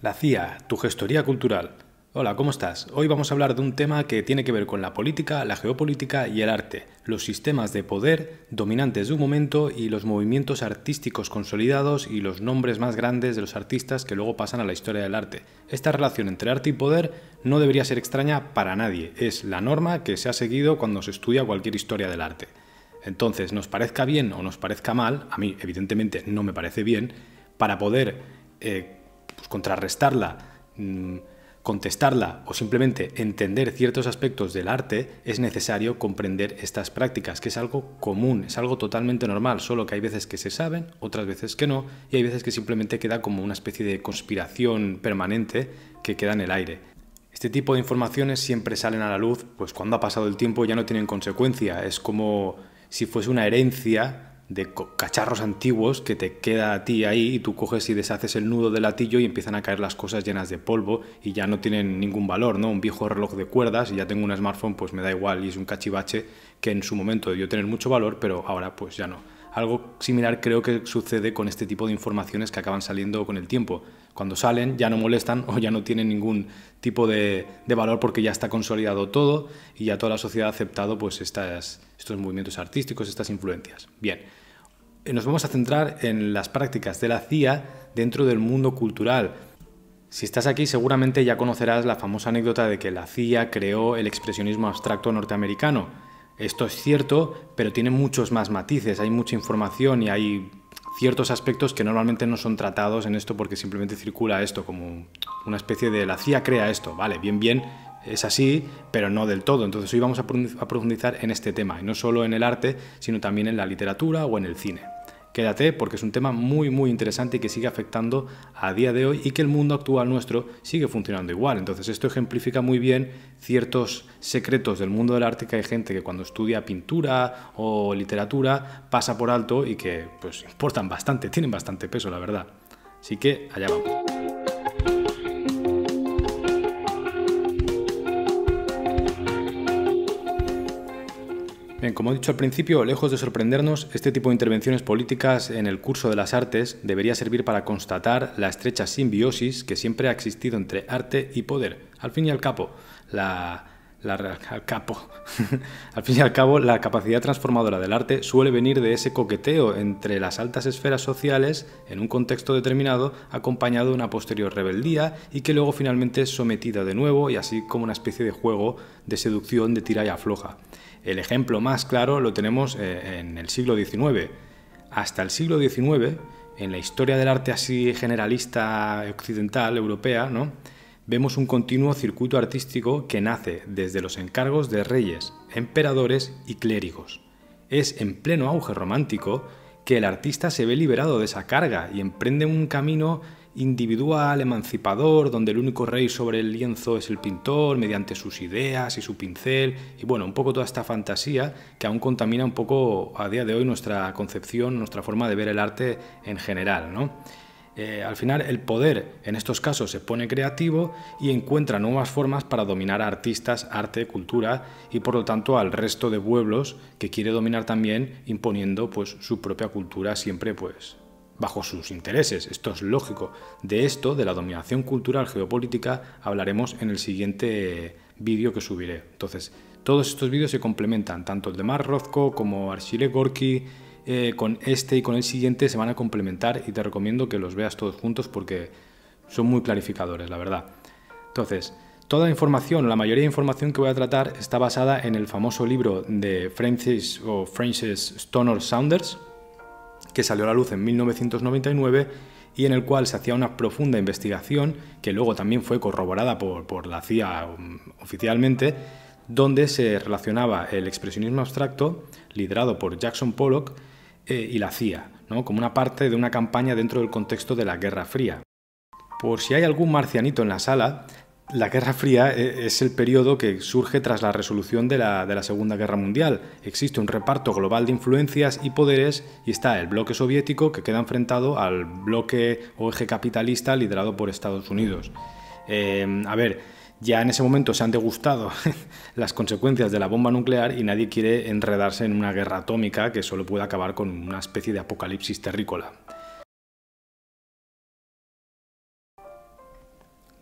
La CIA, tu gestoría cultural. Hola, ¿cómo estás? Hoy vamos a hablar de un tema que tiene que ver con la política, la geopolítica y el arte, los sistemas de poder dominantes de un momento y los movimientos artísticos consolidados y los nombres más grandes de los artistas que luego pasan a la historia del arte. Esta relación entre arte y poder no debería ser extraña para nadie, es la norma que se ha seguido cuando se estudia cualquier historia del arte. Entonces, nos parezca bien o nos parezca mal, a mí evidentemente no me parece bien, para poder contrarrestarla, contestarla o simplemente entender ciertos aspectos del arte, es necesario comprender estas prácticas, que es algo común, es algo totalmente normal, solo que hay veces que se saben, otras veces que no, y hay veces que simplemente queda como una especie de conspiración permanente que queda en el aire. Este tipo de informaciones siempre salen a la luz, pues cuando ha pasado el tiempo ya no tienen consecuencia, es como si fuese una herencia de cacharros antiguos que te queda a ti ahí y tú coges y deshaces el nudo del latillo y empiezan a caer las cosas llenas de polvo y ya no tienen ningún valor, ¿no? Un viejo reloj de cuerdas y ya tengo un smartphone, pues me da igual y es un cachivache que en su momento debió tener mucho valor, pero ahora pues ya no. Algo similar creo que sucede con este tipo de informaciones que acaban saliendo con el tiempo. Cuando salen ya no molestan o ya no tienen ningún tipo de valor porque ya está consolidado todo y ya toda la sociedad ha aceptado pues estos movimientos artísticos, estas influencias. Bien, nos vamos a centrar en las prácticas de la CIA dentro del mundo cultural. Si estás aquí seguramente ya conocerás la famosa anécdota de que la CIA creó el expresionismo abstracto norteamericano. Esto es cierto, pero tiene muchos más matices, hay mucha información y hay ciertos aspectos que normalmente no son tratados en esto porque simplemente circula esto como una especie de la CIA crea esto, vale, bien, es así, pero no del todo. Entonces hoy vamos a profundizar en este tema, y no solo en el arte, sino también en la literatura o en el cine. Quédate porque es un tema muy interesante y que sigue afectando a día de hoy y que el mundo actual nuestro sigue funcionando igual. Entonces esto ejemplifica muy bien ciertos secretos del mundo del arte que hay gente que cuando estudia pintura o literatura pasa por alto y que pues importan bastante, tienen bastante peso, la verdad. Así que allá vamos. Bien, como he dicho al principio, lejos de sorprendernos, este tipo de intervenciones políticas en el curso de las artes debería servir para constatar la estrecha simbiosis que siempre ha existido entre arte y poder. Al fin y al cabo, la capacidad transformadora del arte suele venir de ese coqueteo entre las altas esferas sociales en un contexto determinado, acompañado de una posterior rebeldía y que luego finalmente es sometida de nuevo y así como una especie de juego de seducción de tira y afloja. El ejemplo más claro lo tenemos en el siglo XIX. Hasta el siglo XIX, en la historia del arte así generalista occidental, europea, ¿no?, vemos un continuo circuito artístico que nace desde los encargos de reyes, emperadores y clérigos. Es en pleno auge romántico que el artista se ve liberado de esa carga y emprende un camino individual, emancipador, donde el único rey sobre el lienzo es el pintor, mediante sus ideas y su pincel, y bueno, un poco toda esta fantasía que aún contamina un poco a día de hoy nuestra concepción, nuestra forma de ver el arte en general, ¿no? Al final el poder en estos casos se pone creativo y encuentra nuevas formas para dominar a artistas, arte, cultura y por lo tanto al resto de pueblos que quiere dominar también imponiendo pues su propia cultura siempre pues bajo sus intereses. Esto es lógico. De esto, de la dominación cultural geopolítica, hablaremos en el siguiente vídeo que subiré. Entonces, todos estos vídeos se complementan, tanto el de Mark Rothko como Arshile Gorky, con este y con el siguiente se van a complementar y te recomiendo que los veas todos juntos porque son muy clarificadores, la verdad. Entonces, toda la información, la mayoría de información que voy a tratar está basada en el famoso libro de Francis Stonor Saunders, que salió a la luz en 1999 y en el cual se hacía una profunda investigación, que luego también fue corroborada por la CIA oficialmente, donde se relacionaba el expresionismo abstracto, liderado por Jackson Pollock, y la CIA, ¿no?, como una parte de una campaña dentro del contexto de la Guerra Fría. Por si hay algún marcianito en la sala, la Guerra Fría es el periodo que surge tras la resolución de la Segunda Guerra Mundial. Existe un reparto global de influencias y poderes y está el bloque soviético que queda enfrentado al bloque o eje capitalista liderado por Estados Unidos. Ya en ese momento se han degustado las consecuencias de la bomba nuclear y nadie quiere enredarse en una guerra atómica que solo puede acabar con una especie de apocalipsis terrícola.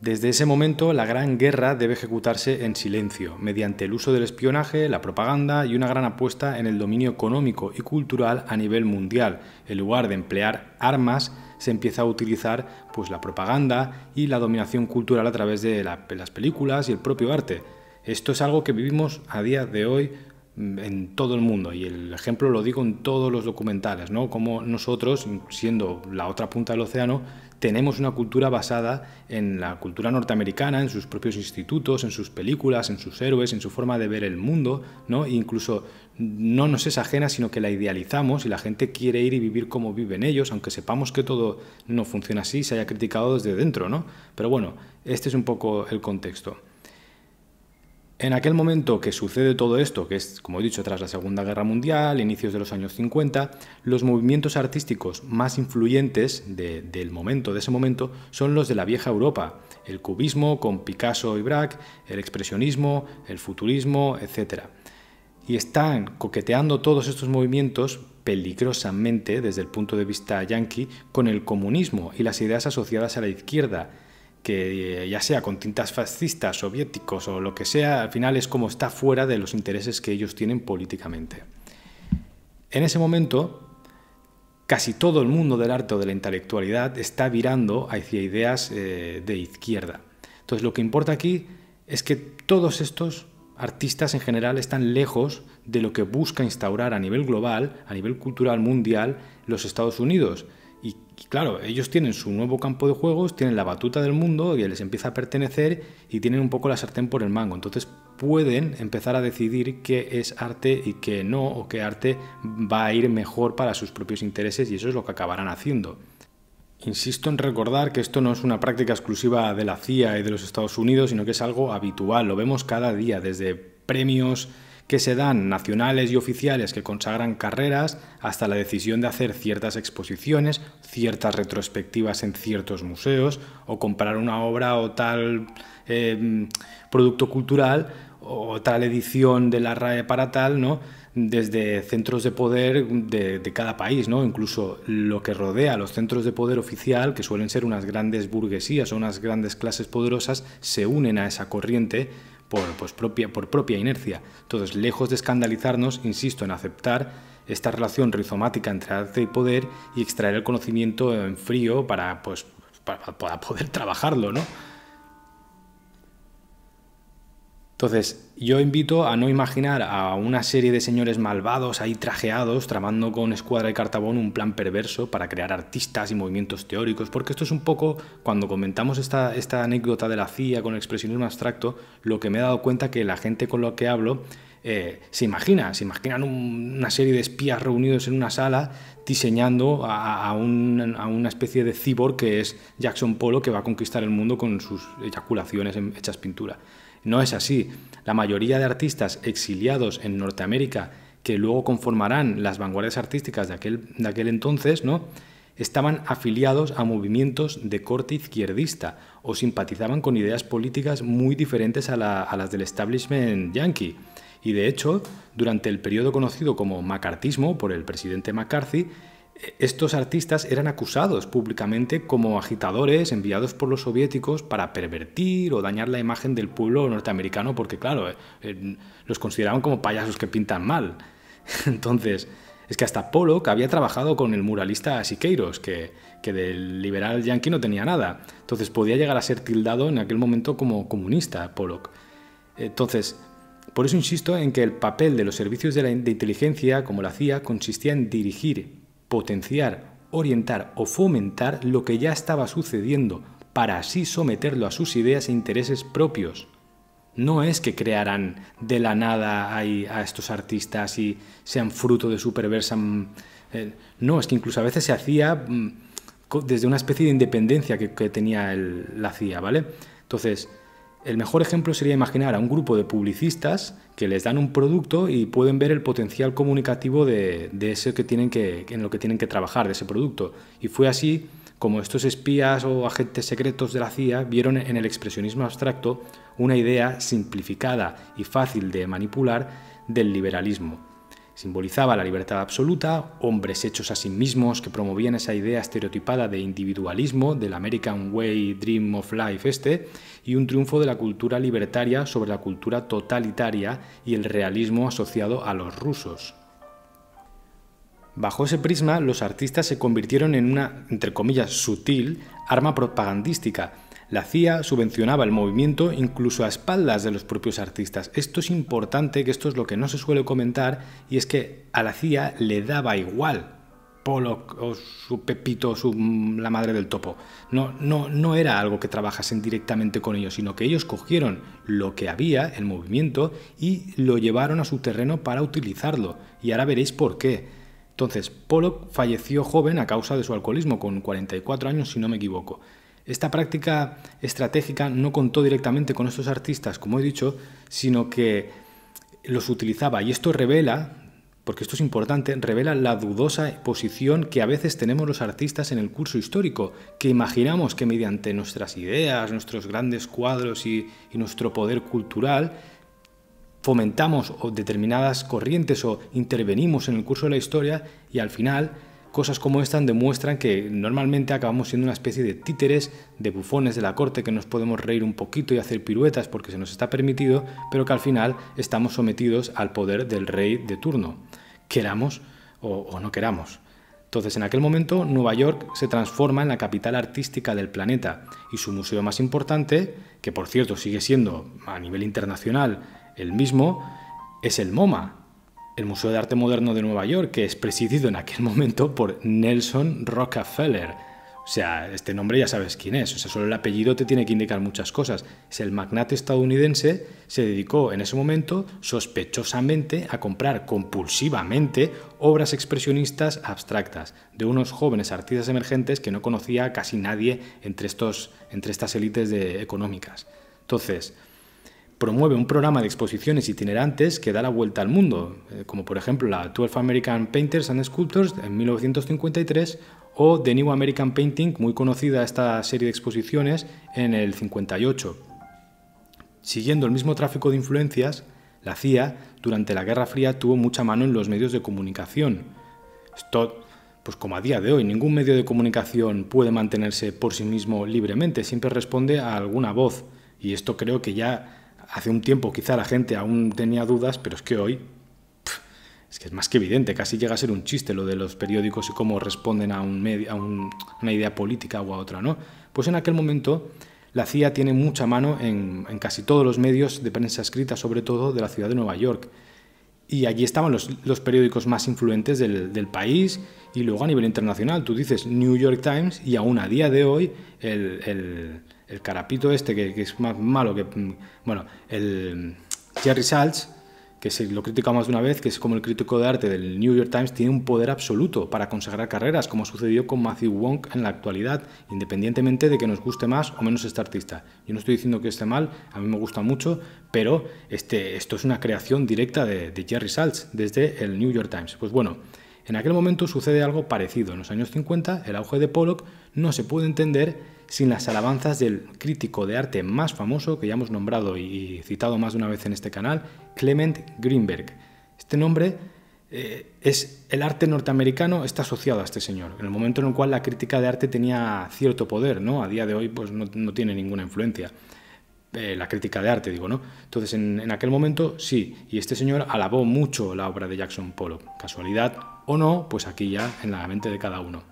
Desde ese momento, la Gran Guerra debe ejecutarse en silencio, mediante el uso del espionaje, la propaganda y una gran apuesta en el dominio económico y cultural a nivel mundial. En lugar de emplear armas, se empieza a utilizar pues, la propaganda y la dominación cultural a través de las películas y el propio arte. Esto es algo que vivimos a día de hoy en todo el mundo, y el ejemplo lo digo en todos los documentales, ¿no? Como nosotros, siendo la otra punta del océano, tenemos una cultura basada en la cultura norteamericana, en sus propios institutos, en sus películas, en sus héroes, en su forma de ver el mundo, ¿no? E incluso no nos es ajena, sino que la idealizamos y la gente quiere ir y vivir como viven ellos, aunque sepamos que todo no funciona así, se haya criticado desde dentro, ¿no? Pero bueno, este es un poco el contexto. En aquel momento que sucede todo esto, que es, como he dicho, tras la Segunda Guerra Mundial, inicios de los años 50, los movimientos artísticos más influyentes de ese momento, son los de la vieja Europa. El cubismo con Picasso y Braque, el expresionismo, el futurismo, etc. Y están coqueteando todos estos movimientos peligrosamente, desde el punto de vista yanqui, con el comunismo y las ideas asociadas a la izquierda, que ya sea con tintas fascistas, soviéticos o lo que sea, al final es como está fuera de los intereses que ellos tienen políticamente. En ese momento, casi todo el mundo del arte o de la intelectualidad está virando hacia ideas de izquierda. Entonces, lo que importa aquí es que todos estos artistas en general están lejos de lo que busca instaurar a nivel global, a nivel cultural mundial, los Estados Unidos. Y claro, ellos tienen su nuevo campo de juegos, tienen la batuta del mundo y les empieza a pertenecer y tienen un poco la sartén por el mango. Entonces pueden empezar a decidir qué es arte y qué no, o qué arte va a ir mejor para sus propios intereses, y eso es lo que acabarán haciendo. Insisto en recordar que esto no es una práctica exclusiva de la CIA y de los Estados Unidos, sino que es algo habitual. Lo vemos cada día, desde premios que se dan nacionales y oficiales que consagran carreras, hasta la decisión de hacer ciertas exposiciones, ciertas retrospectivas en ciertos museos, o comprar una obra o tal producto cultural o tal edición de la RAE para tal, ¿no? Desde centros de poder de cada país, ¿no? Incluso lo que rodea a los centros de poder oficial, que suelen ser unas grandes burguesías o unas grandes clases poderosas, se unen a esa corriente por propia inercia. Entonces, lejos de escandalizarnos, insisto en aceptar esta relación rizomática entre arte y poder y extraer el conocimiento en frío para poder trabajarlo, ¿no? Entonces, yo invito a no imaginar a una serie de señores malvados ahí trajeados, tramando con escuadra y cartabón un plan perverso para crear artistas y movimientos teóricos, porque esto es un poco, cuando comentamos esta anécdota de la CIA con el expresionismo abstracto, lo que me he dado cuenta que la gente con la que hablo se imaginan una serie de espías reunidos en una sala diseñando a una especie de cyborg que es Jackson Pollock, que va a conquistar el mundo con sus eyaculaciones hechas pintura. No es así. La mayoría de artistas exiliados en Norteamérica, que luego conformarán las vanguardias artísticas de aquel entonces, ¿no?, estaban afiliados a movimientos de corte izquierdista o simpatizaban con ideas políticas muy diferentes a las del establishment yanqui. Y de hecho, durante el periodo conocido como macartismo por el presidente McCarthy, estos artistas eran acusados públicamente como agitadores enviados por los soviéticos para pervertir o dañar la imagen del pueblo norteamericano, porque claro, los consideraban como payasos que pintan mal. Entonces, es que hasta Pollock había trabajado con el muralista Siqueiros, que del liberal yanqui no tenía nada. Entonces podía llegar a ser tildado en aquel momento como comunista, Pollock. Entonces, por eso insisto en que el papel de los servicios de inteligencia, como la CIA, consistía en dirigir, potenciar, orientar o fomentar lo que ya estaba sucediendo para así someterlo a sus ideas e intereses propios. No es que crearan de la nada a estos artistas y sean fruto de su perversa... no, es que incluso a veces se hacía desde una especie de independencia que tenía la CIA, ¿vale? Entonces, el mejor ejemplo sería imaginar a un grupo de publicistas que les dan un producto y pueden ver el potencial comunicativo de eso en lo que tienen que trabajar, de ese producto. Y fue así como estos espías o agentes secretos de la CIA vieron en el expresionismo abstracto una idea simplificada y fácil de manipular del liberalismo. Simbolizaba la libertad absoluta, hombres hechos a sí mismos que promovían esa idea estereotipada de individualismo, del American Way, Dream of Life y un triunfo de la cultura libertaria sobre la cultura totalitaria y el realismo asociado a los rusos. Bajo ese prisma, los artistas se convirtieron en una, entre comillas, sutil arma propagandística. La CIA subvencionaba el movimiento incluso a espaldas de los propios artistas. Esto es importante, que esto es lo que no se suele comentar, y es que a la CIA le daba igual Pollock o su Pepito, la madre del topo. No era algo que trabajasen directamente con ellos, sino que ellos cogieron lo que había, el movimiento, y lo llevaron a su terreno para utilizarlo. Y ahora veréis por qué. Entonces, Pollock falleció joven a causa de su alcoholismo, con 44 años si no me equivoco. Esta práctica estratégica no contó directamente con estos artistas, como he dicho, sino que los utilizaba. Y esto revela, porque esto es importante, revela la dudosa posición que a veces tenemos los artistas en el curso histórico, que imaginamos que mediante nuestras ideas, nuestros grandes cuadros y nuestro poder cultural, fomentamos determinadas corrientes o intervenimos en el curso de la historia, y al final cosas como esta demuestran que normalmente acabamos siendo una especie de títeres, de bufones de la corte, que nos podemos reír un poquito y hacer piruetas porque se nos está permitido, pero que al final estamos sometidos al poder del rey de turno, queramos o no queramos. Entonces, en aquel momento, Nueva York se transforma en la capital artística del planeta, y su museo más importante, que por cierto sigue siendo a nivel internacional el mismo, es el MoMA, el Museo de Arte Moderno de Nueva York, que es presidido en aquel momento por Nelson Rockefeller. O sea, este nombre ya sabes quién es, o sea, solo el apellido te tiene que indicar muchas cosas. Es el magnate estadounidense, se dedicó en ese momento sospechosamente a comprar compulsivamente obras expresionistas abstractas de unos jóvenes artistas emergentes que no conocía casi nadie entre estas élites económicas. Entonces, promueve un programa de exposiciones itinerantes que da la vuelta al mundo, como por ejemplo la 12 American Painters and Sculptors en 1953 o The New American Painting, muy conocida esta serie de exposiciones, en el 58. Siguiendo el mismo tráfico de influencias, la CIA durante la Guerra Fría tuvo mucha mano en los medios de comunicación. Esto, pues como a día de hoy, ningún medio de comunicación puede mantenerse por sí mismo libremente, siempre responde a alguna voz, y esto creo que ya hace un tiempo quizá la gente aún tenía dudas, pero es que hoy es que es más que evidente, casi llega a ser un chiste lo de los periódicos y cómo responden a una idea política o a otra, ¿no? Pues en aquel momento la CIA tiene mucha mano en casi todos los medios de prensa escrita, sobre todo de la ciudad de Nueva York. Y allí estaban los periódicos más influyentes del país, y luego a nivel internacional, tú dices New York Times, y aún a día de hoy el carapito este, que es más malo que... Bueno, el Jerry Saltz, que se lo critica más de una vez, que es como el crítico de arte del New York Times, tiene un poder absoluto para consagrar carreras, como sucedió con Matthew Wong en la actualidad, independientemente de que nos guste más o menos este artista. Yo no estoy diciendo que esté mal, a mí me gusta mucho, pero esto es una creación directa de Jerry Saltz desde el New York Times. Pues bueno, en aquel momento sucede algo parecido. En los años 50, el auge de Pollock no se puede entender sin las alabanzas del crítico de arte más famoso, que ya hemos nombrado y citado más de una vez en este canal, Clement Greenberg. Este nombre es el arte norteamericano, está asociado a este señor, en el momento en el cual la crítica de arte tenía cierto poder, ¿no? A día de hoy pues no tiene ninguna influencia. La crítica de arte, digo, ¿no? Entonces, en aquel momento, sí, y este señor alabó mucho la obra de Jackson Pollock. Casualidad o no, pues aquí ya en la mente de cada uno.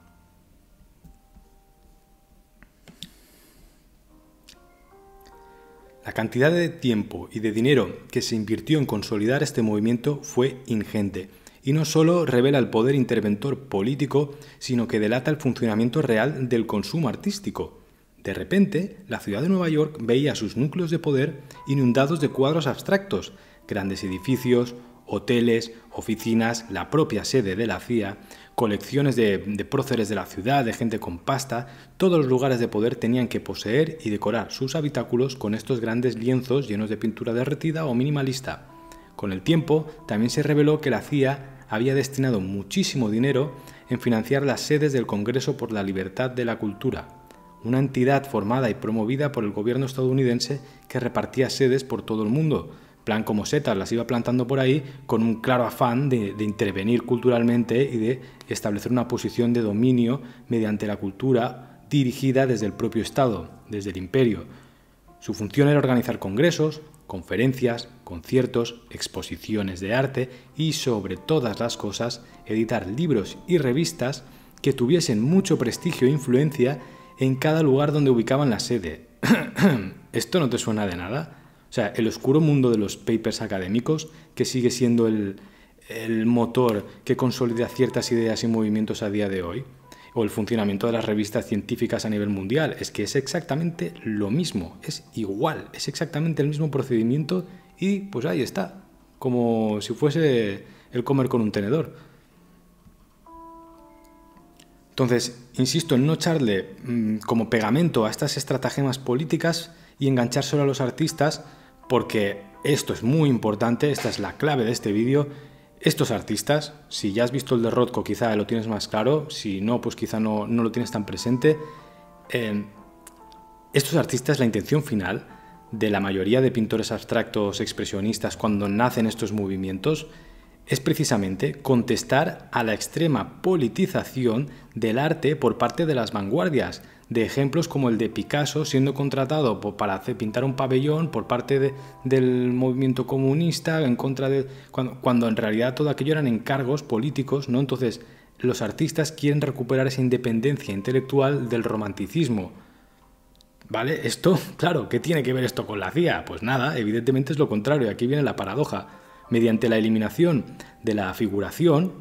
La cantidad de tiempo y de dinero que se invirtió en consolidar este movimiento fue ingente, y no solo revela el poder interventor político, sino que delata el funcionamiento real del consumo artístico. De repente, la ciudad de Nueva York veía sus núcleos de poder inundados de cuadros abstractos, grandes edificios, hoteles, oficinas, la propia sede de la CIA, colecciones de próceres de la ciudad, de gente con pasta. Todos los lugares de poder tenían que poseer y decorar sus habitáculos con estos grandes lienzos llenos de pintura derretida o minimalista. Con el tiempo, también se reveló que la CIA había destinado muchísimo dinero en financiar las sedes del Congreso por la Libertad de la Cultura, una entidad formada y promovida por el gobierno estadounidense que repartía sedes por todo el mundo, plan como setas, las iba plantando por ahí con un claro afán de intervenir culturalmente y de establecer una posición de dominio mediante la cultura dirigida desde el propio Estado, desde el imperio. Su función era organizar congresos, conferencias, conciertos, exposiciones de arte y, sobre todas las cosas, editar libros y revistas que tuviesen mucho prestigio e influencia en cada lugar donde ubicaban la sede. ¿Esto no te suena de nada? O sea, el oscuro mundo de los papers académicos, que sigue siendo el motor que consolida ciertas ideas y movimientos a día de hoy, o el funcionamiento de las revistas científicas a nivel mundial, es que es exactamente lo mismo, es igual, es exactamente el mismo procedimiento y pues ahí está, como si fuese el comer con un tenedor. Entonces, insisto en no echarle como pegamento a estas estratagemas políticas y enganchar solo a los artistas, porque esto es muy importante, esta es la clave de este vídeo. Estos artistas, si ya has visto el de Rothko quizá lo tienes más claro, si no, pues quizá no lo tienes tan presente. Estos artistas, la intención final de la mayoría de pintores abstractos expresionistas cuando nacen estos movimientos es precisamente contestar a la extrema politización del arte por parte de las vanguardias, de ejemplos como el de Picasso siendo contratado para pintar un pabellón por parte del movimiento comunista en contra de cuando en realidad todo aquello eran encargos políticos, ¿no? Entonces, los artistas quieren recuperar esa independencia intelectual del romanticismo. ¿Vale? Esto, claro, ¿qué tiene que ver esto con la CIA? Pues nada, evidentemente es lo contrario, aquí viene la paradoja. Mediante la eliminación de la figuración,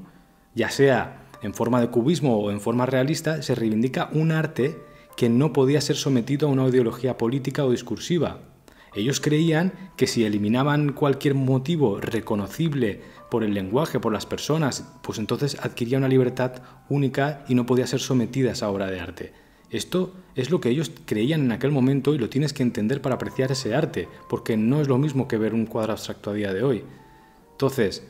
ya sea en forma de cubismo o en forma realista, se reivindica un arte que no podía ser sometido a una ideología política o discursiva. Ellos creían que si eliminaban cualquier motivo reconocible por el lenguaje, por las personas, pues entonces adquiría una libertad única y no podía ser sometida a esa obra de arte. Esto es lo que ellos creían en aquel momento y lo tienes que entender para apreciar ese arte, porque no es lo mismo que ver un cuadro abstracto a día de hoy. Entonces,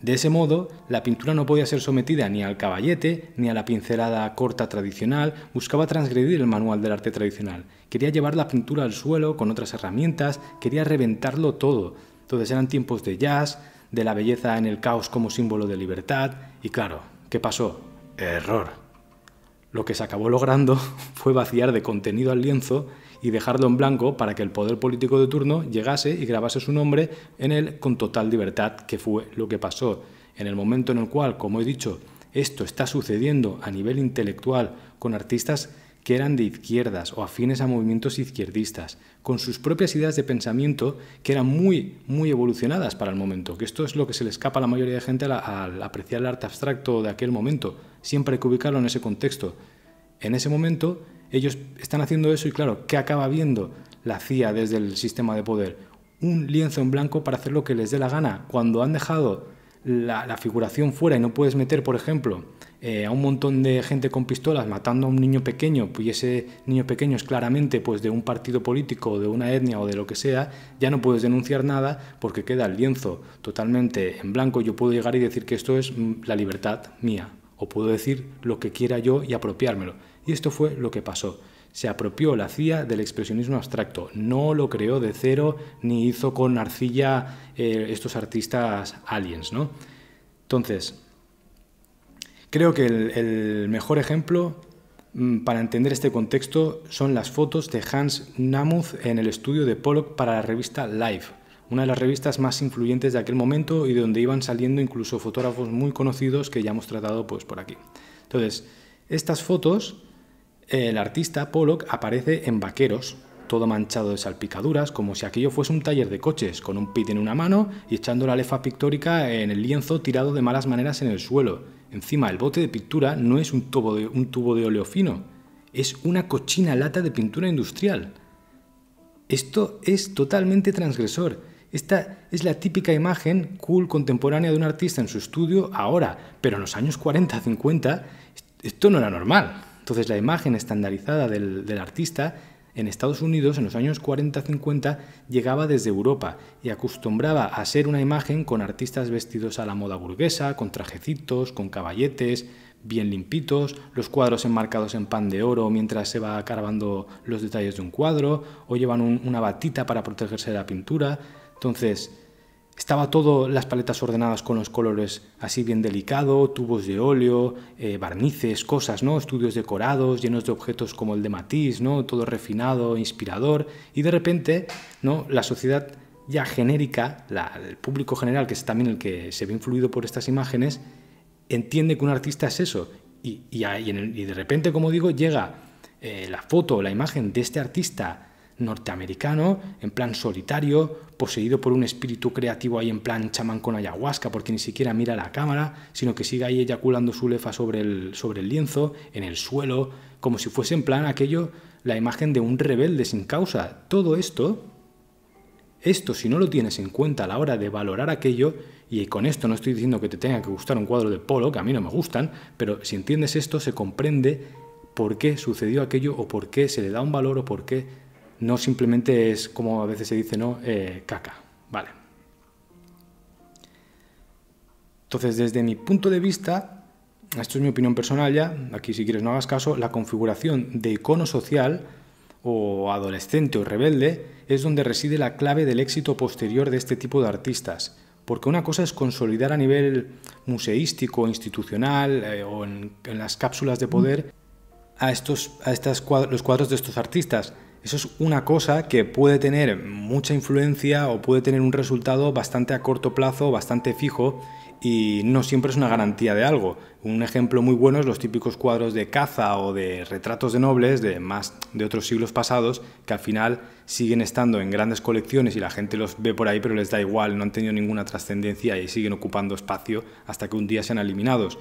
de ese modo, la pintura no podía ser sometida ni al caballete ni a la pincelada corta tradicional, buscaba transgredir el manual del arte tradicional. Quería llevar la pintura al suelo con otras herramientas, quería reventarlo todo. Entonces eran tiempos de jazz, de la belleza en el caos como símbolo de libertad, y claro, ¿qué pasó? Error. Lo que se acabó logrando fue vaciar de contenido al lienzo y dejarlo en blanco para que el poder político de turno llegase y grabase su nombre en él con total libertad, que fue lo que pasó. En el momento en el cual, como he dicho, esto está sucediendo a nivel intelectual con artistas que eran de izquierdas o afines a movimientos izquierdistas, con sus propias ideas de pensamiento que eran muy evolucionadas para el momento, que esto es lo que se le escapa a la mayoría de gente al apreciar el arte abstracto de aquel momento. Siempre hay que ubicarlo en ese contexto. En ese momento ellos están haciendo eso y claro, ¿qué acaba viendo la CIA desde el sistema de poder? Un lienzo en blanco para hacer lo que les dé la gana. Cuando han dejado la figuración fuera y no puedes meter, por ejemplo, a un montón de gente con pistolas matando a un niño pequeño, y ese niño pequeño es claramente pues, de un partido político, de una etnia o de lo que sea, ya no puedes denunciar nada porque queda el lienzo totalmente en blanco. Yo puedo llegar y decir que esto es la libertad mía, o puedo decir lo que quiera yo y apropiármelo. Y esto fue lo que pasó. Se apropió la CIA del expresionismo abstracto, no lo creó de cero ni hizo con arcilla estos artistas aliens, ¿no? Entonces, creo que el mejor ejemplo para entender este contexto son las fotos de Hans Namuth en el estudio de Pollock para la revista Life, una de las revistas más influyentes de aquel momento y de donde iban saliendo incluso fotógrafos muy conocidos que ya hemos tratado pues, por aquí. Entonces, estas fotos, el artista Pollock aparece en vaqueros, todo manchado de salpicaduras, como si aquello fuese un taller de coches, con un pit en una mano y echando la lefa pictórica en el lienzo tirado de malas maneras en el suelo. Encima, el bote de pintura no es un tubo de óleo fino, es una cochina lata de pintura industrial. Esto es totalmente transgresor. Esta es la típica imagen cool contemporánea de un artista en su estudio ahora, pero en los años 40, 50, esto no era normal. Entonces la imagen estandarizada del artista en Estados Unidos en los años 40-50 llegaba desde Europa y acostumbraba a ser una imagen con artistas vestidos a la moda burguesa, con trajecitos, con caballetes, bien limpitos, los cuadros enmarcados en pan de oro mientras se va cargando los detalles de un cuadro, o llevan una batita para protegerse de la pintura. Entonces, Estaba todo, las paletas ordenadas con los colores así bien delicado, tubos de óleo, barnices, cosas, ¿no? Estudios decorados, llenos de objetos como el de Matisse, ¿no? Todo refinado, inspirador, y de repente, ¿no? La sociedad ya genérica, el público general, que es también el que se ve influido por estas imágenes, entiende que un artista es eso, y de repente, como digo, llega la foto, la imagen de este artista norteamericano, en plan solitario, poseído por un espíritu creativo ahí en plan chamán con ayahuasca, porque ni siquiera mira la cámara, sino que sigue ahí eyaculando su lefa sobre el lienzo, en el suelo, como si fuese en plan aquello, la imagen de un rebelde sin causa. Todo esto, si no lo tienes en cuenta a la hora de valorar aquello, y con esto no estoy diciendo que te tenga que gustar un cuadro de Pollock, que a mí no me gustan, pero si entiendes esto, se comprende por qué sucedió aquello, o por qué se le da un valor, o por qué no simplemente es, como a veces se dice, ¿no? Caca. Vale. Entonces, desde mi punto de vista, esto es mi opinión personal ya, aquí si quieres no hagas caso, la configuración de icono social o adolescente o rebelde es donde reside la clave del éxito posterior de este tipo de artistas. Porque una cosa es consolidar a nivel museístico, institucional o en las cápsulas de poder los cuadros de estos artistas. Eso es una cosa que puede tener mucha influencia o puede tener un resultado bastante a corto plazo, bastante fijo, y no siempre es una garantía de algo. Un ejemplo muy bueno es los típicos cuadros de caza o de retratos de nobles de otros siglos pasados, que al final siguen estando en grandes colecciones y la gente los ve por ahí, pero les da igual, no han tenido ninguna trascendencia y siguen ocupando espacio hasta que un día sean eliminados.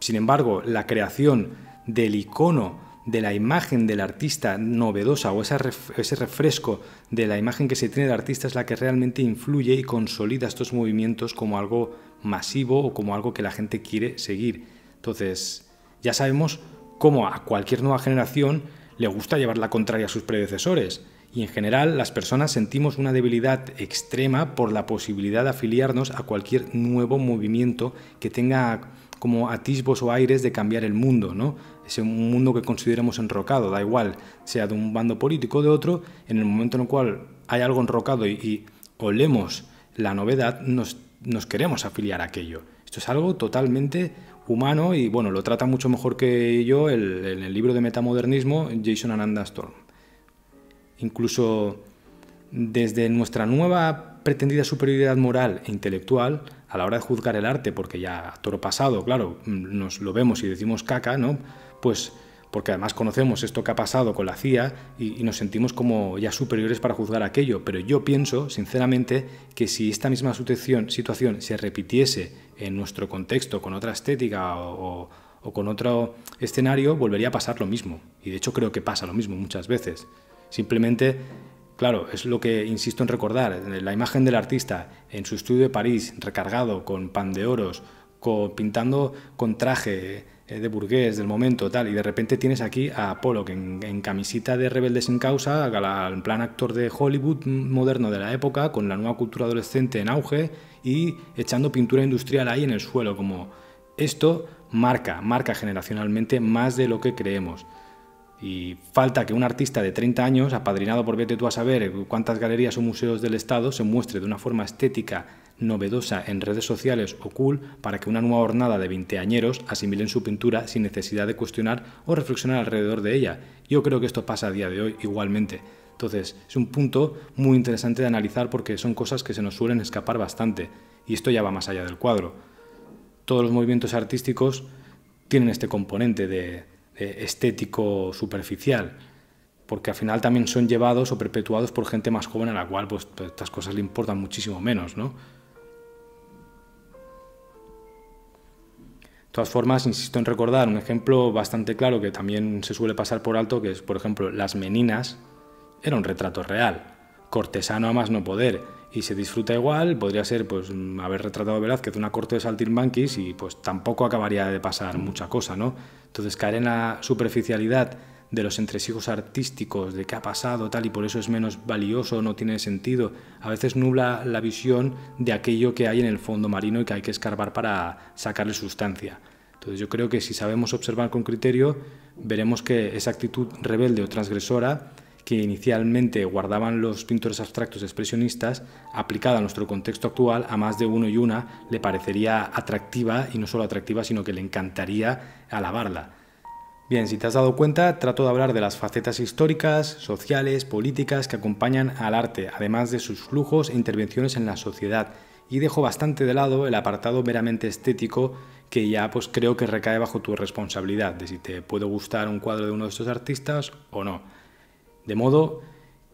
Sin embargo, la creación del icono, de la imagen del artista novedosa o ese refresco de la imagen que se tiene del artista es la que realmente influye y consolida estos movimientos como algo masivo o como algo que la gente quiere seguir. Entonces, ya sabemos cómo a cualquier nueva generación le gusta llevar la contraria a sus predecesores, y en general las personas sentimos una debilidad extrema por la posibilidad de afiliarnos a cualquier nuevo movimiento que tenga como atisbos o aires de cambiar el mundo, ¿no? Es un mundo que consideremos enrocado, da igual, sea de un bando político o de otro, en el momento en el cual hay algo enrocado y olemos la novedad, nos queremos afiliar a aquello. Esto es algo totalmente humano y, bueno, lo trata mucho mejor que yo en el libro de metamodernismo Jason Ananda Storm. Incluso desde nuestra nueva pretendida superioridad moral e intelectual, a la hora de juzgar el arte, porque ya a toro pasado, claro, nos lo vemos y decimos caca, ¿no? Pues porque además conocemos esto que ha pasado con la CIA y nos sentimos como ya superiores para juzgar aquello. Pero yo pienso, sinceramente, que si esta misma situación se repitiese en nuestro contexto, con otra estética o con otro escenario, volvería a pasar lo mismo. Y de hecho creo que pasa lo mismo muchas veces. Simplemente, claro, es lo que insisto en recordar, la imagen del artista en su estudio de París, recargado con pan de oros, pintando con traje de burgués del momento, tal, y de repente tienes aquí a Pollock en camisita de rebelde sin causa, en plan actor de Hollywood moderno de la época, con la nueva cultura adolescente en auge y echando pintura industrial ahí en el suelo. Como esto marca generacionalmente más de lo que creemos. Y falta que un artista de 30 años, apadrinado por vete tú a saber cuántas galerías o museos del Estado, se muestre de una forma estética novedosa en redes sociales o cool para que una nueva hornada de veinteañeros asimilen su pintura sin necesidad de cuestionar o reflexionar alrededor de ella. Yo creo que esto pasa a día de hoy igualmente. Entonces, es un punto muy interesante de analizar porque son cosas que se nos suelen escapar bastante. Y esto ya va más allá del cuadro. Todos los movimientos artísticos tienen este componente de estético superficial, porque al final también son llevados o perpetuados por gente más joven a la cual pues estas cosas le importan muchísimo menos, ¿no? De todas formas, insisto en recordar un ejemplo bastante claro que también se suele pasar por alto, que es, por ejemplo, Las Meninas era un retrato real, cortesano a más no poder, y se disfruta igual. Podría ser pues haber retratado a Velázquez una corte de saltimbanquis y pues tampoco acabaría de pasar mucha cosa, ¿no? Entonces caer en la superficialidad de los entresijos artísticos, de qué ha pasado, tal, y por eso es menos valioso, no tiene sentido, a veces nubla la visión de aquello que hay en el fondo marino y que hay que escarbar para sacarle sustancia. Entonces yo creo que si sabemos observar con criterio, veremos que esa actitud rebelde o transgresora, que inicialmente guardaban los pintores abstractos expresionistas, aplicada a nuestro contexto actual, a más de uno y una le parecería atractiva, y no solo atractiva, sino que le encantaría alabarla. Bien, si te has dado cuenta, trato de hablar de las facetas históricas, sociales, políticas que acompañan al arte, además de sus flujos e intervenciones en la sociedad, y dejo bastante de lado el apartado meramente estético, que ya pues creo que recae bajo tu responsabilidad, de si te puede gustar un cuadro de uno de estos artistas o no. De modo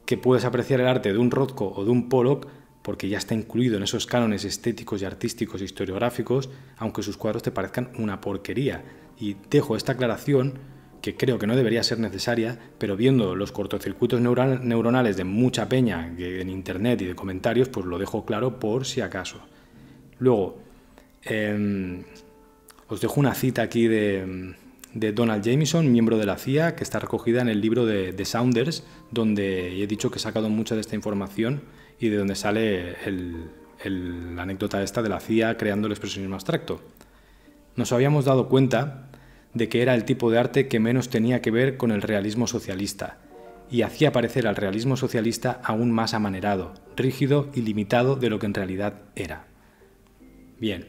que puedes apreciar el arte de un Rothko o de un Pollock porque ya está incluido en esos cánones estéticos y artísticos e historiográficos, aunque sus cuadros te parezcan una porquería. Y dejo esta aclaración, que creo que no debería ser necesaria, pero viendo los cortocircuitos neuronales de mucha peña en internet y de comentarios, pues lo dejo claro por si acaso. Luego, os dejo una cita aquí de Donald Jamieson, miembro de la CIA, que está recogida en el libro de Saunders, donde he dicho que he sacado mucha de esta información y de donde sale la anécdota esta de la CIA creando el expresionismo abstracto. Nos habíamos dado cuenta de que era el tipo de arte que menos tenía que ver con el realismo socialista, y hacía parecer al realismo socialista aún más amanerado, rígido y limitado de lo que en realidad era. Bien.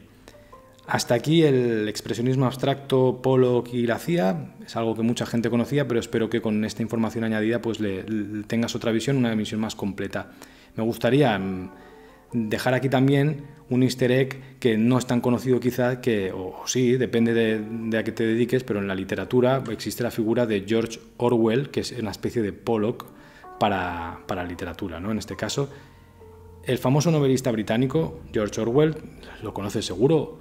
Hasta aquí el expresionismo abstracto, Pollock y la CIA. Es algo que mucha gente conocía, pero espero que con esta información añadida pues le tengas otra visión, una visión más completa. Me gustaría dejar aquí también un easter egg que no es tan conocido quizá, o sí, depende de a qué te dediques, pero en la literatura existe la figura de George Orwell, que es una especie de Pollock para la literatura, ¿no? En este caso, el famoso novelista británico George Orwell, lo conoces seguro,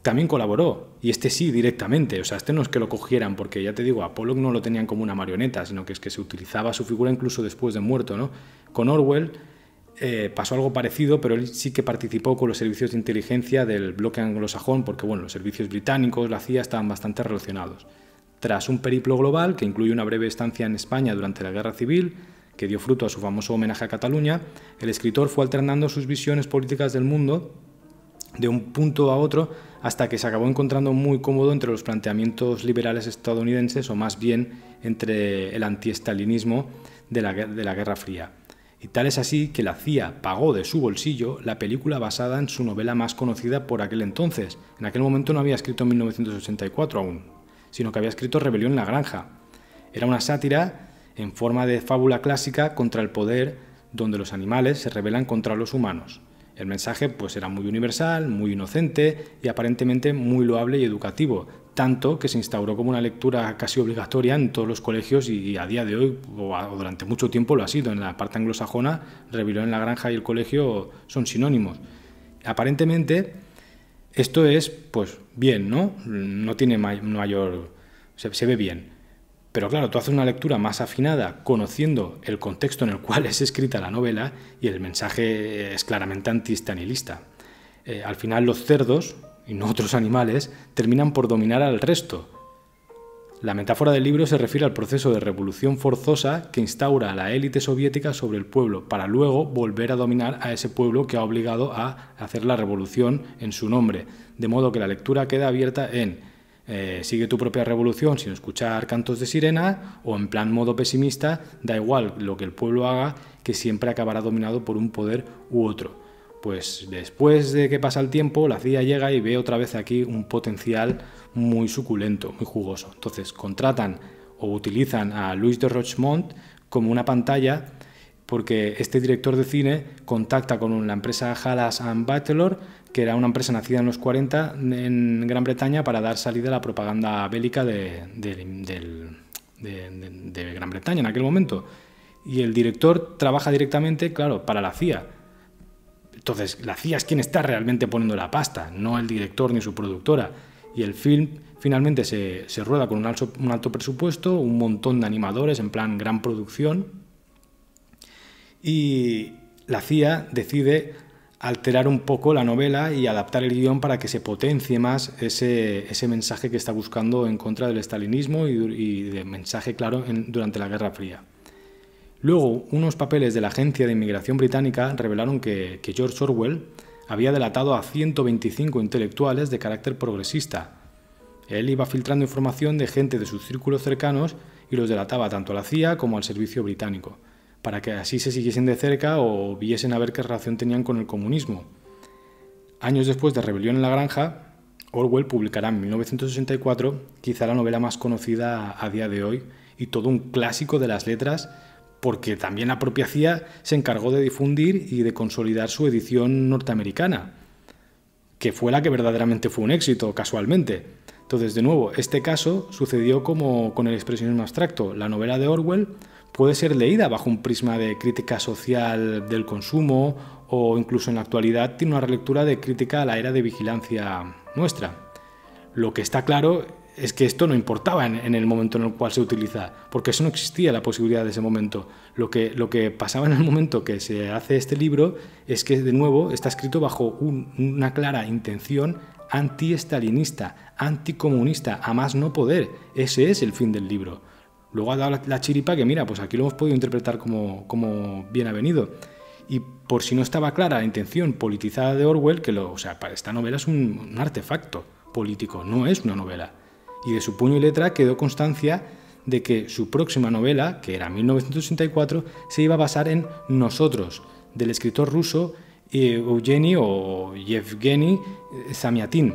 también colaboró, y este sí directamente, o sea, este no es que lo cogieran, porque ya te digo, a Pollock no lo tenían como una marioneta, sino que es que se utilizaba su figura incluso después de muerto, ¿no? Con Orwell pasó algo parecido, pero él sí que participó con los servicios de inteligencia del bloque anglosajón, porque bueno, los servicios británicos, la CIA, estaban bastante relacionados. Tras un periplo global, que incluye una breve estancia en España durante la Guerra Civil, que dio fruto a su famoso homenaje a Cataluña, el escritor fue alternando sus visiones políticas del mundo de un punto a otro hasta que se acabó encontrando muy cómodo entre los planteamientos liberales estadounidenses, o más bien entre el antiestalinismo de la Guerra Fría. Y tal es así que la CIA pagó de su bolsillo la película basada en su novela más conocida por aquel entonces. En aquel momento no había escrito en 1984 aún, sino que había escrito Rebelión en la Granja. Era una sátira en forma de fábula clásica contra el poder, donde los animales se rebelan contra los humanos. El mensaje pues era muy universal, muy inocente y aparentemente muy loable y educativo, tanto que se instauró como una lectura casi obligatoria en todos los colegios y a día de hoy, o durante mucho tiempo lo ha sido. En la parte anglosajona, Rebelión en la Granja y el colegio son sinónimos. Aparentemente esto es pues bien, ¿no? No tiene mayor... se ve bien. Pero claro, tú haces una lectura más afinada, conociendo el contexto en el cual es escrita la novela, y el mensaje es claramente antiestalinista. Al final los cerdos, y no otros animales, terminan por dominar al resto. La metáfora del libro se refiere al proceso de revolución forzosa que instaura a la élite soviética sobre el pueblo, para luego volver a dominar a ese pueblo que ha obligado a hacer la revolución en su nombre. De modo que la lectura queda abierta en sigue tu propia revolución sin escuchar cantos de sirena, o en plan modo pesimista, da igual lo que el pueblo haga, que siempre acabará dominado por un poder u otro. Pues después de que pasa el tiempo, la CIA llega y ve otra vez aquí un potencial muy suculento, muy jugoso. Entonces contratan o utilizan a Louis de Rochemont como una pantalla, porque este director de cine contacta con la empresa Halas & Butler, que era una empresa nacida en los 40 en Gran Bretaña para dar salida a la propaganda bélica de Gran Bretaña en aquel momento. Y el director trabaja directamente, claro, para la CIA. Entonces, la CIA es quien está realmente poniendo la pasta, no el director ni su productora. Y el film finalmente se rueda con un alto presupuesto, un montón de animadores, en plan gran producción. Y la CIA decide alterar un poco la novela y adaptar el guión para que se potencie más ese mensaje que está buscando en contra del estalinismo y de mensaje claro durante la Guerra Fría. Luego, unos papeles de la Agencia de Inmigración Británica revelaron que George Orwell había delatado a 125 intelectuales de carácter progresista. Él iba filtrando información de gente de sus círculos cercanos y los delataba tanto a la CIA como al servicio británico, para que así se siguiesen de cerca o viesen a ver qué relación tenían con el comunismo. Años después de Rebelión en la Granja, Orwell publicará en 1964 quizá la novela más conocida a día de hoy y todo un clásico de las letras, porque también la propia CIA se encargó de difundir y de consolidar su edición norteamericana, que fue la que verdaderamente fue un éxito, casualmente. Entonces, de nuevo, este caso sucedió como con el expresionismo abstracto. La novela de Orwell puede ser leída bajo un prisma de crítica social del consumo o incluso en la actualidad tiene una relectura de crítica a la era de vigilancia nuestra. Lo que está claro es que esto no importaba en el momento en el cual se utiliza, porque eso no existía la posibilidad de ese momento. Lo que pasaba en el momento que se hace este libro es que, de nuevo, está escrito bajo una clara intención anti-estalinista, anticomunista, a más no poder. Ese es el fin del libro. Luego ha dado la chiripa que, mira, pues aquí lo hemos podido interpretar como bien ha venido. Y por si no estaba clara la intención politizada de Orwell, para esta novela es un artefacto político, no es una novela. Y de su puño y letra quedó constancia de que su próxima novela, que era 1964, se iba a basar en Nosotros, del escritor ruso Yevgeny Zamyatin.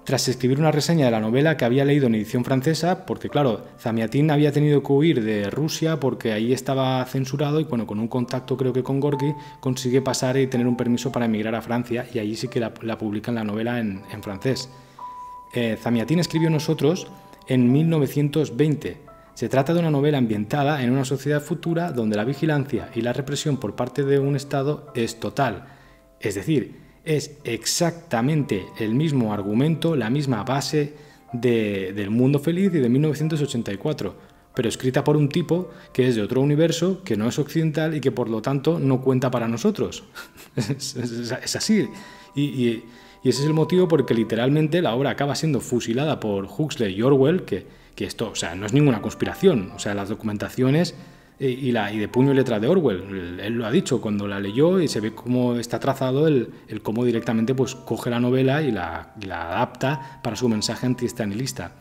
Tras escribir una reseña de la novela que había leído en edición francesa, porque claro, Zamyatin había tenido que huir de Rusia porque ahí estaba censurado y bueno, con un contacto creo que con Gorky consigue pasar y tener un permiso para emigrar a Francia y allí sí que la publican la novela en francés. Zamyatin escribió Nosotros en 1920. Se trata de una novela ambientada en una sociedad futura donde la vigilancia y la represión por parte de un Estado es total. Es decir, es exactamente el mismo argumento, la misma base del Mundo Feliz y de 1984, pero escrita por un tipo que es de otro universo, que no es occidental y que por lo tanto no cuenta para nosotros. Es así. Y ese es el motivo por el que literalmente la obra acaba siendo fusilada por Huxley y Orwell, que esto, no es ninguna conspiración. Las documentaciones y de puño y letra de Orwell, él lo ha dicho cuando la leyó y se ve cómo está trazado el cómo directamente pues coge la novela y la adapta para su mensaje antiestalinista.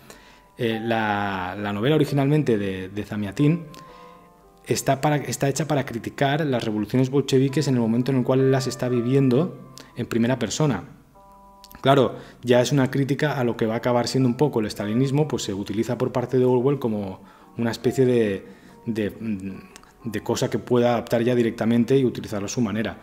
La novela originalmente de Zamyatin está hecha para criticar las revoluciones bolcheviques en el momento en el cual él las está viviendo en primera persona. Claro, ya es una crítica a lo que va a acabar siendo un poco el estalinismo, pues se utiliza por parte de Orwell como una especie de cosa que pueda adaptar ya directamente y utilizarlo a su manera.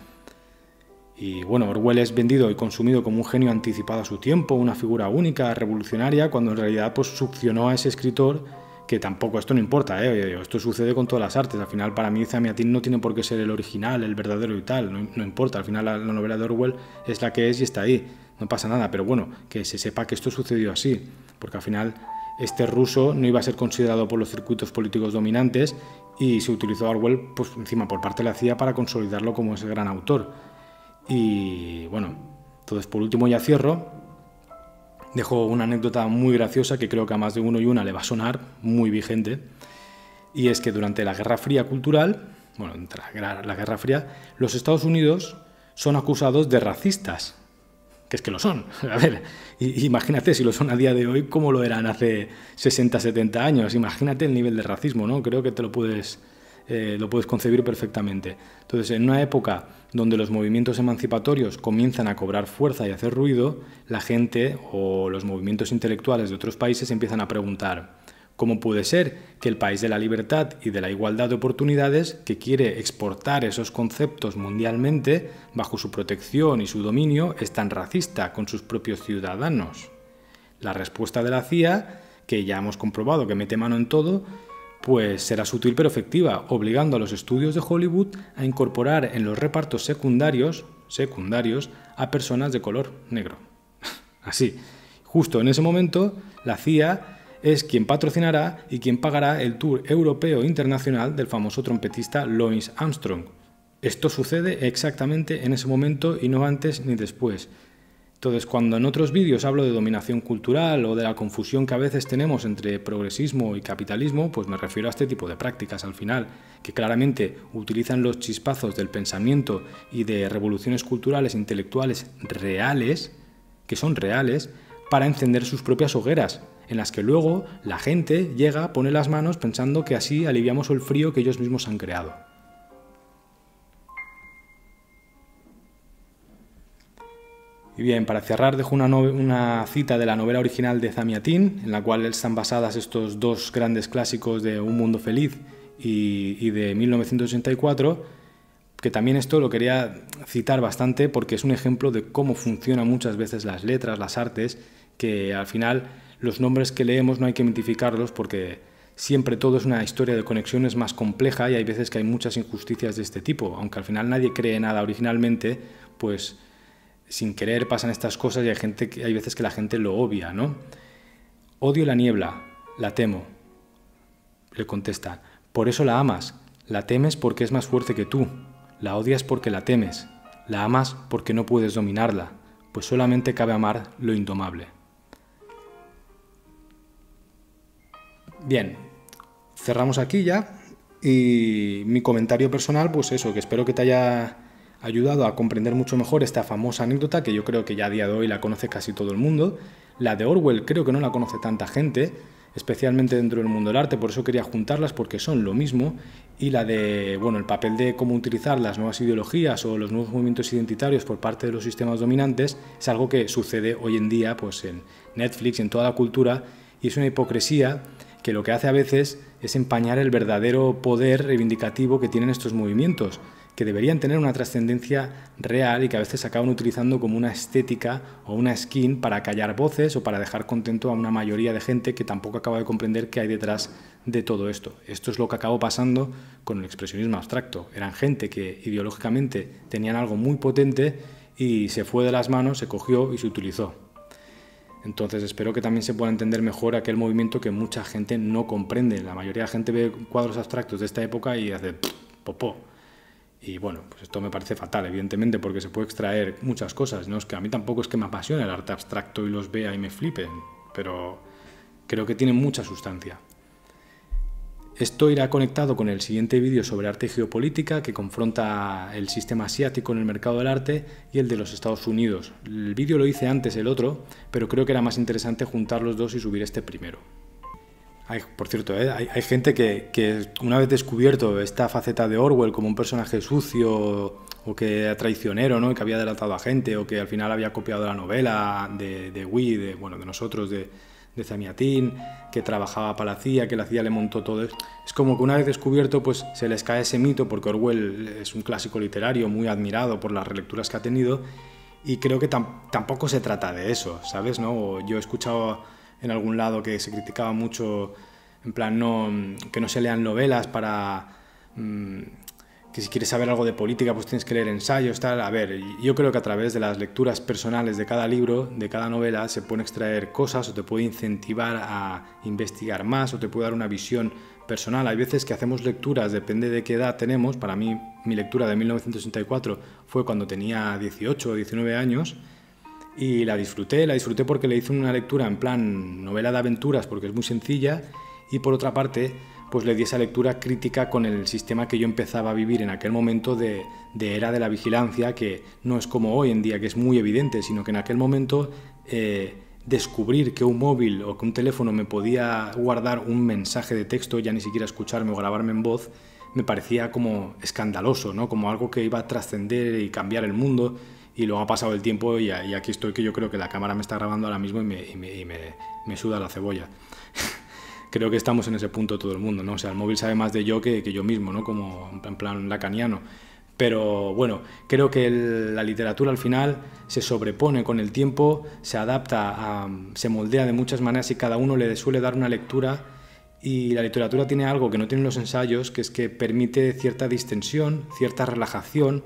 Y bueno, Orwell es vendido y consumido como un genio anticipado a su tiempo, una figura única, revolucionaria, cuando en realidad pues succionó a ese escritor, que tampoco, esto no importa, esto sucede con todas las artes. Al final, para mí, Zamyatin no tiene por qué ser el original, el verdadero y tal, no importa. Al final la novela de Orwell es la que es y está ahí, no pasa nada, pero bueno, que se sepa que esto sucedió así, porque al final este ruso no iba a ser considerado por los circuitos políticos dominantes y se utilizó a Orwell pues encima por parte de la CIA para consolidarlo como ese gran autor. Y bueno, entonces por último ya cierro. Dejo una anécdota muy graciosa que creo que a más de uno y una le va a sonar, muy vigente, y es que durante la Guerra Fría cultural, durante la Guerra Fría, los Estados Unidos son acusados de racistas, que es que lo son. A ver, imagínate si lo son a día de hoy, ¿cómo lo eran hace 60, 70 años? Imagínate el nivel de racismo, ¿no? Creo que te lo puedes concebir perfectamente. Entonces, en una época donde los movimientos emancipatorios comienzan a cobrar fuerza y a hacer ruido, la gente o los movimientos intelectuales de otros países empiezan a preguntar: ¿cómo puede ser que el país de la libertad y de la igualdad de oportunidades, que quiere exportar esos conceptos mundialmente bajo su protección y su dominio, es tan racista con sus propios ciudadanos? La respuesta de la CIA, que ya hemos comprobado que mete mano en todo, pues será sutil pero efectiva, obligando a los estudios de Hollywood a incorporar en los repartos secundarios a personas de color negro. Así, justo en ese momento, la CIA es quien patrocinará y quien pagará el tour europeo internacional del famoso trompetista Louis Armstrong. Esto sucede exactamente en ese momento y no antes ni después. Entonces, cuando en otros vídeos hablo de dominación cultural o de la confusión que a veces tenemos entre progresismo y capitalismo, pues me refiero a este tipo de prácticas al final, que claramente utilizan los chispazos del pensamiento y de revoluciones culturales e intelectuales reales, que son reales, para encender sus propias hogueras. en las que luego la gente llega, pone las manos pensando que así aliviamos el frío que ellos mismos han creado. Y bien, para cerrar dejo una cita de la novela original de Zamiatin, en la cual están basadas estos dos grandes clásicos de Un mundo feliz y de 1984, que también esto lo quería citar bastante porque es un ejemplo de cómo funcionan muchas veces las letras, las artes, que al final los nombres que leemos no hay que mitificarlos porque siempre todo es una historia de conexiones más compleja y hay veces que hay muchas injusticias de este tipo. Aunque al final nadie cree nada originalmente, pues sin querer pasan estas cosas y hay veces que la gente lo obvia, ¿no? Odio la niebla, la temo. Le contesta, por eso la amas, la temes porque es más fuerte que tú, la odias porque la temes, la amas porque no puedes dominarla, pues solamente cabe amar lo indomable. Bien, cerramos aquí ya y mi comentario personal, pues eso, que espero que te haya ayudado a comprender mucho mejor esta famosa anécdota que yo creo que ya a día de hoy la conoce casi todo el mundo. La de Orwell creo que no la conoce tanta gente, especialmente dentro del mundo del arte, por eso quería juntarlas porque son lo mismo. Y la de, bueno, el papel de cómo utilizar las nuevas ideologías o los nuevos movimientos identitarios por parte de los sistemas dominantes es algo que sucede hoy en día pues en Netflix, en toda la cultura, y es una hipocresía que lo que hace a veces es empañar el verdadero poder reivindicativo que tienen estos movimientos, que deberían tener una trascendencia real y que a veces se acaban utilizando como una estética o una skin para callar voces o para dejar contento a una mayoría de gente que tampoco acaba de comprender qué hay detrás de todo esto. Esto es lo que acabó pasando con el expresionismo abstracto. Eran gente que ideológicamente tenían algo muy potente y se fue de las manos, se cogió y se utilizó. Entonces espero que también se pueda entender mejor aquel movimiento que mucha gente no comprende. La mayoría de la gente ve cuadros abstractos de esta época y hace popó. Y bueno, pues esto me parece fatal, evidentemente, porque se puede extraer muchas cosas. No es que a mí tampoco es que me apasione el arte abstracto y los vea y me flipen, pero creo que tiene mucha sustancia. Esto irá conectado con el siguiente vídeo sobre arte y geopolítica, que confronta el sistema asiático en el mercado del arte y el de los Estados Unidos. El vídeo lo hice antes, el otro, pero creo que era más interesante juntar los dos y subir este primero. Por cierto, hay gente que una vez descubierto esta faceta de Orwell como un personaje sucio o que era traicionero, ¿no? Y que había delatado a gente o que al final había copiado la novela de Wee, de nosotros, de Zamiatin, que trabajaba para la CIA, que la CIA le montó todo. Es como que una vez descubierto pues se les cae ese mito porque Orwell es un clásico literario muy admirado por las relecturas que ha tenido y creo que tampoco se trata de eso, ¿sabes? ¿No? Yo he escuchado en algún lado que se criticaba mucho, en plan, que no se lean novelas para... que si quieres saber algo de política pues tienes que leer ensayos, tal. A ver, yo creo que a través de las lecturas personales de cada libro, de cada novela, se pueden extraer cosas o te puede incentivar a investigar más o te puede dar una visión personal. Hay veces que hacemos lecturas, depende de qué edad tenemos. Para mí, mi lectura de 1964 fue cuando tenía 18 o 19 años, y la disfruté porque le hice una lectura en plan novela de aventuras porque es muy sencilla y por otra parte pues le di esa lectura crítica con el sistema que yo empezaba a vivir en aquel momento de era de la vigilancia, que no es como hoy en día que es muy evidente, sino que en aquel momento descubrir que un móvil o que un teléfono me podía guardar un mensaje de texto, ya ni siquiera escucharme o grabarme en voz, me parecía como escandaloso, ¿no? Como algo que iba a trascender y cambiar el mundo. Y luego ha pasado el tiempo y aquí estoy, que yo creo que la cámara me está grabando ahora mismo y me suda la cebolla. Creo que estamos en ese punto todo el mundo, ¿no? O sea, el móvil sabe más de yo que yo mismo, ¿no? Como en plan lacaniano. Pero bueno, creo que la literatura al final se sobrepone con el tiempo, se adapta, se moldea de muchas maneras y cada uno le suele dar una lectura. Y la literatura tiene algo que no tienen los ensayos, que es que permite cierta distensión, cierta relajación,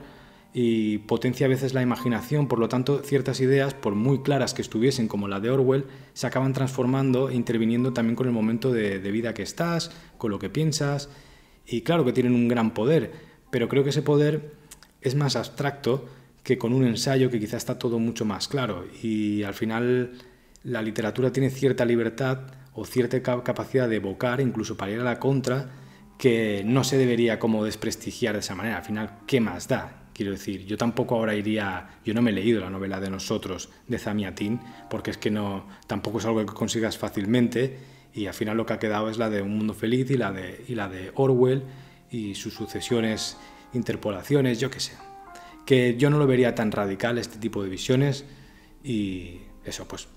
y potencia a veces la imaginación. Por lo tanto, ciertas ideas, por muy claras que estuviesen, como la de Orwell, se acaban transformando e interviniendo también con el momento de vida que estás, con lo que piensas, y claro que tienen un gran poder, pero creo que ese poder es más abstracto que con un ensayo que quizá está todo mucho más claro, y al final la literatura tiene cierta libertad o cierta capacidad de evocar, incluso para ir a la contra, que no se debería como desprestigiar de esa manera. Al final, ¿qué más da? Quiero decir, yo tampoco ahora yo no me he leído la novela de Nosotros de Zamiatin, porque es que tampoco es algo que consigas fácilmente, y al final lo que ha quedado es la de Un mundo feliz y la de Orwell y sus sucesiones, interpolaciones, yo qué sé. Que yo no lo vería tan radical este tipo de visiones, y eso pues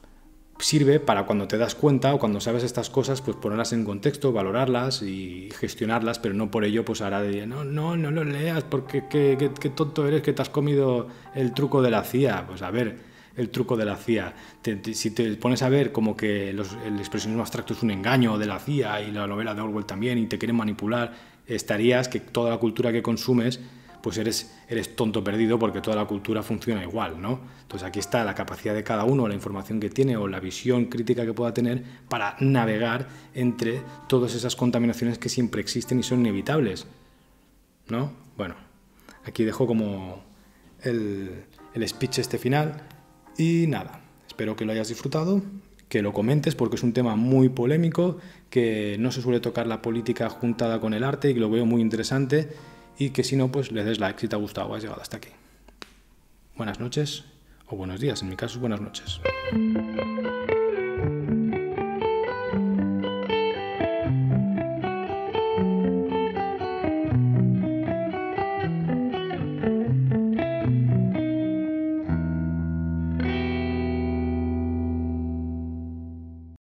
sirve para cuando te das cuenta o cuando sabes estas cosas, pues ponerlas en contexto, valorarlas y gestionarlas, pero no por ello pues ahora de no lo leas porque qué tonto eres que te has comido el truco de la CIA. Pues a ver, el truco de la CIA, si te pones a ver como que el expresionismo abstracto es un engaño de la CIA y la novela de Orwell también y te quieren manipular, estarías que toda la cultura que consumes pues eres tonto perdido porque toda la cultura funciona igual, ¿no? Entonces aquí está la capacidad de cada uno, la información que tiene o la visión crítica que pueda tener para navegar entre todas esas contaminaciones que siempre existen y son inevitables, ¿no? Bueno, aquí dejo como el speech este final y nada, espero que lo hayas disfrutado, que lo comentes porque es un tema muy polémico, que no se suele tocar la política juntada con el arte y que lo veo muy interesante. Y que si no, pues le des like si te ha gustado o has llegado hasta aquí. Buenas noches o buenos días, en mi caso buenas noches.